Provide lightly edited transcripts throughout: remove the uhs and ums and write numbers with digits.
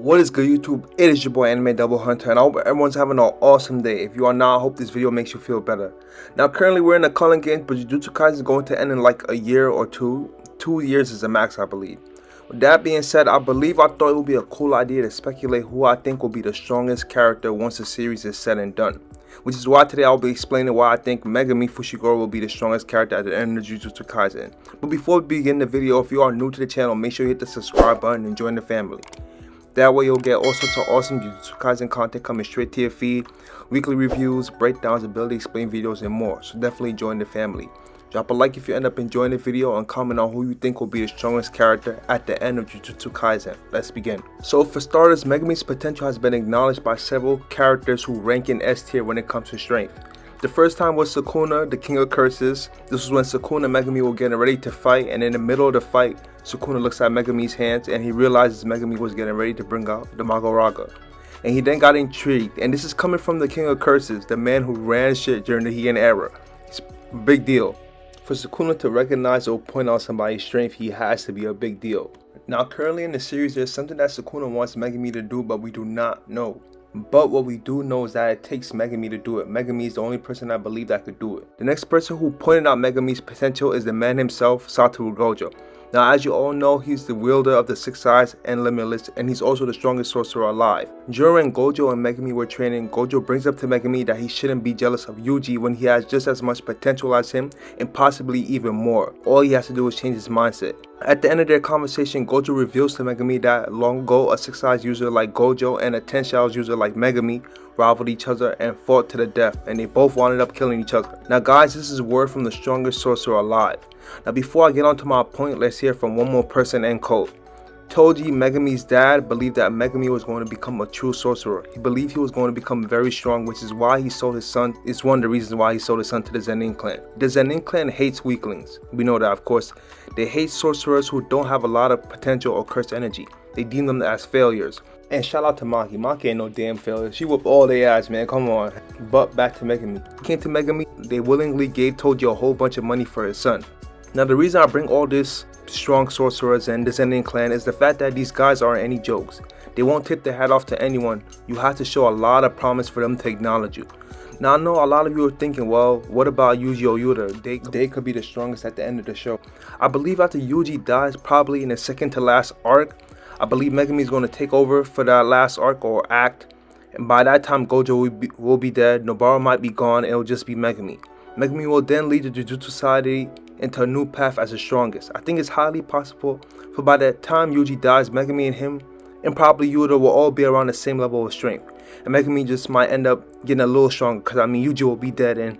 What is good, YouTube? It is your boy Anime Double Hunter, and I hope everyone's having an awesome day. If you are not, I hope this video makes you feel better. Now, currently we're in the calling game, but Jujutsu Kaisen is going to end in like a year or two. 2 years is the max, I believe. With that being said, I thought it would be a cool idea to speculate who I think will be the strongest character once the series is said and done. Which is why today I'll be explaining why I think Megumi Fushiguro will be the strongest character at the end of Jujutsu Kaisen. But before we begin the video, if you are new to the channel, make sure you hit the subscribe button and join the family. That way you'll get all sorts of awesome Jujutsu Kaisen content coming straight to your feed, weekly reviews, breakdowns, ability explain videos, and more. So definitely join the family. Drop a like if you end up enjoying the video and comment on who you think will be the strongest character at the end of Jujutsu Kaisen. Let's begin. So for starters, Megumi's potential has been acknowledged by several characters who rank in S tier when it comes to strength. The first time was Sukuna, the King of Curses. This was when Sukuna and Megumi were getting ready to fight, and in the middle of the fight, Sukuna looks at Megumi's hands and he realizes Megumi was getting ready to bring out the Magoraga. And he then got intrigued, and this is coming from the King of Curses, the man who ran shit during the Heian era. It's a big deal. For Sukuna to recognize or point out somebody's strength, he has to be a big deal. Now currently in the series, there's something that Sukuna wants Megumi to do, but we do not know. But what we do know is that it takes Megumi to do it. Megumi is the only person I believe that could do it. The next person who pointed out Megumi's potential is the man himself, Satoru Gojo. Now, as you all know, he's the wielder of the Six Eyes and Limitless, and he's also the strongest sorcerer alive. During Gojo and Megumi were training, Gojo brings up to Megumi that he shouldn't be jealous of Yuji when he has just as much potential as him and possibly even more. All he has to do is change his mindset. At the end of their conversation, Gojo reveals to Megumi that long ago a Six Eyes user like Gojo and a Ten Shells user like Megumi rivaled each other and fought to the death, and they both wound up killing each other. Now guys, this is word from the strongest sorcerer alive. Now before I get on to my point, let's hear from one more person and quote. Toji, Megumi's dad, believed that Megumi was going to become a true sorcerer. He believed he was going to become very strong, which is why he sold his son. It's one of the reasons why he sold his son to the Zenin clan. The Zenin clan hates weaklings. We know that, of course. They hate sorcerers who don't have a lot of potential or cursed energy. They deem them as failures. And shout out to Maki. Maki ain't no damn failure. She whooped all their ass, man. Come on. But back to Megumi. Came to Megumi, they willingly gave Toji a whole bunch of money for his son. Now the reason I bring all this strong sorcerers and the Zenin clan is the fact that these guys aren't any jokes. They won't tip their hat off to anyone. You have to show a lot of promise for them to acknowledge you. Now I know a lot of you are thinking, well, what about Yuji Oyuda? They could be the strongest at the end of the show. I believe after Yuji dies, probably in the second to last arc, I believe Megumi is going to take over for that last arc or act. And by that time, Gojo will be dead, Nobara might be gone, it'll just be Megumi. Megumi will then lead the Jujutsu Society into a new path as the strongest. I think it's highly possible for by the time Yuji dies, Megumi and him and probably Yuta will all be around the same level of strength. And Megumi just might end up getting a little stronger because I mean Yuji will be dead and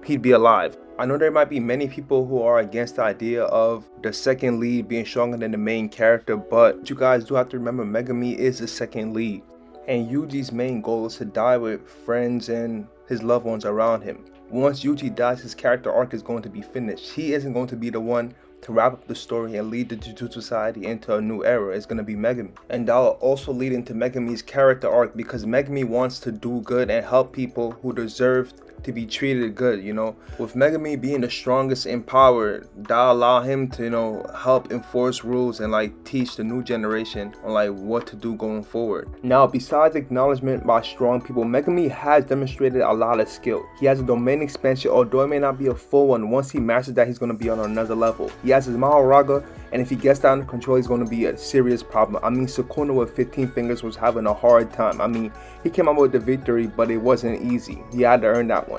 he'd be alive. I know there might be many people who are against the idea of the second lead being stronger than the main character, but you guys do have to remember Megumi is the second lead. And Yuji's main goal is to die with friends and his loved ones around him. Once Yuji dies, his character arc is going to be finished. He isn't going to be the one to wrap up the story and lead the Jujutsu Society into a new era. It's going to be Megumi. And that will also lead into Megumi's character arc because Megumi wants to do good and help people who deserve to be treated good, you know. With Megumi being the strongest in power, that'll allow him to, you know, help enforce rules and like teach the new generation on like what to do going forward. Now, besides acknowledgement by strong people, Megumi has demonstrated a lot of skill. He has a domain expansion, although it may not be a full one. Once he masters that, he's going to be on another level. He has his Mahoraga, and if he gets that under control, he's going to be a serious problem. I mean, Sukuna with 15 fingers was having a hard time. I mean, he came out with the victory, but it wasn't easy. He had to earn that one.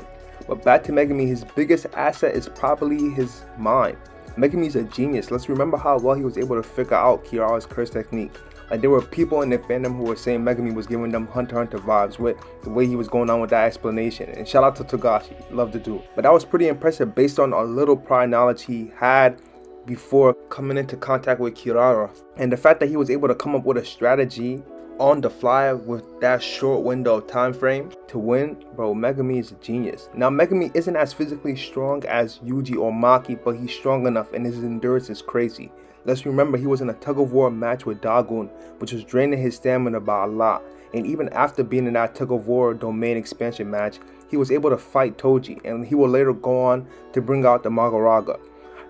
But back to Megumi, his biggest asset is probably his mind. Megumi's a genius. Let's remember how well he was able to figure out Kirara's curse technique. Like there were people in the fandom who were saying Megumi was giving them Hunter x Hunter vibes with the way he was going on with that explanation. And shout out to Togashi, love the dude. But that was pretty impressive based on a little prior knowledge he had before coming into contact with Kirara. And the fact that he was able to come up with a strategy on the fly with that short window of time frame to win, bro, Megumi is a genius. Now Megumi isn't as physically strong as Yuji or Maki, but he's strong enough and his endurance is crazy. Let's remember he was in a tug-of-war match with Dagon, which was draining his stamina by a lot. And even after being in that tug-of-war domain expansion match, he was able to fight Toji, and he will later go on to bring out the Magoraga.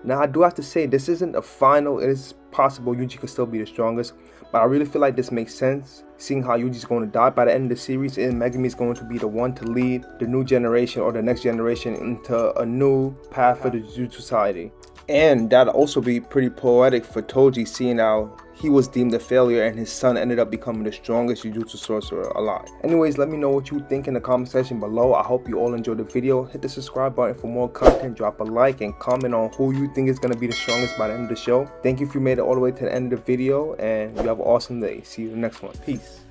Now I do have to say this isn't a final. It is possible Yuji could still be the strongest, But I really feel like this makes sense, seeing how Yuji's going to die by the end of the series, and Megumi is going to be the one to lead the new generation or the next generation into a new path for the Jujutsu Society. And that'll also be pretty poetic for Toji, seeing how he was deemed a failure and his son ended up becoming the strongest Jujutsu sorcerer alive. Anyways, let me know what you think in the comment section below. I hope you all enjoyed the video. Hit the subscribe button for more content, drop a like, and comment on who you think is going to be the strongest by the end of the show. Thank you if you made it all the way to the end of the video, and you have an awesome day. See you in the next one. Peace.